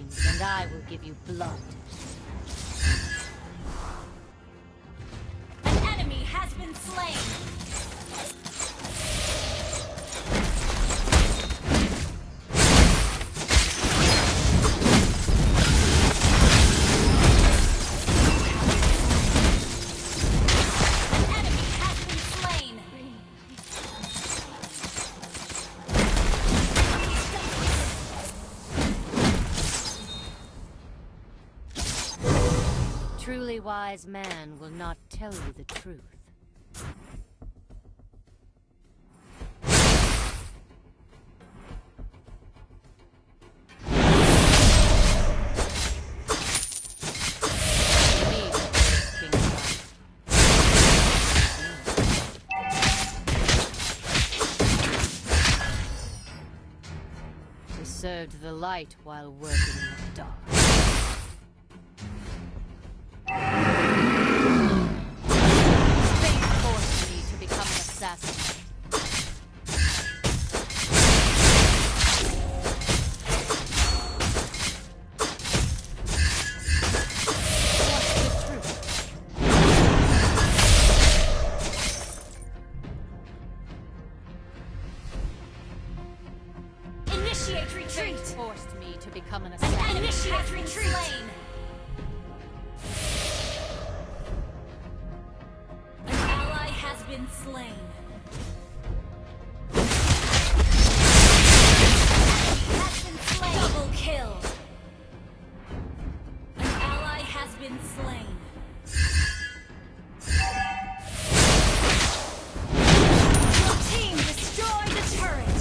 wounds, and I will give you blood. An enemy has been slain. Truly wise man will not tell you the truth. We served the light while working in the dark. Assassin. Initiate retreat! Forced me to become an assassin. Initiate retreat! An ally has been slain. Double kill! An ally has been slain. Your team destroyed the turret!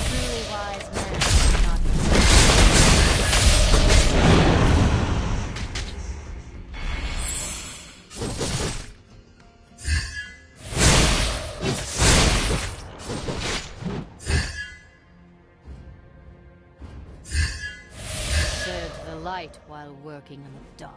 Truly wise man will not served the light while working in the dark.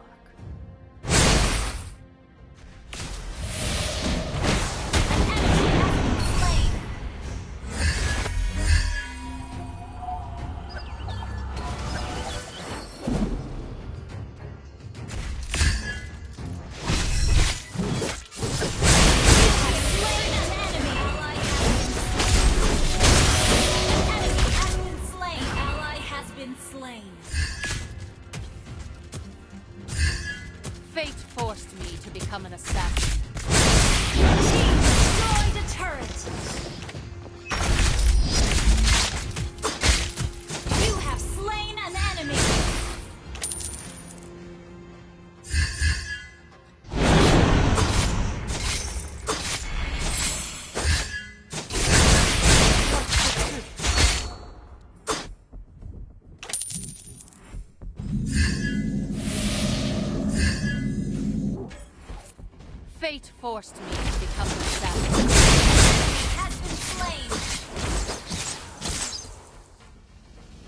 Fate forced me to become an assassin. Your team destroyed a turret! You have slain an enemy! Fate forced me to become an assassin. Has been slain.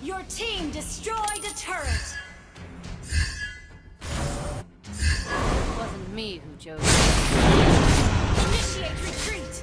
Your team destroyed a turret. It wasn't me who chose. Initiate retreat.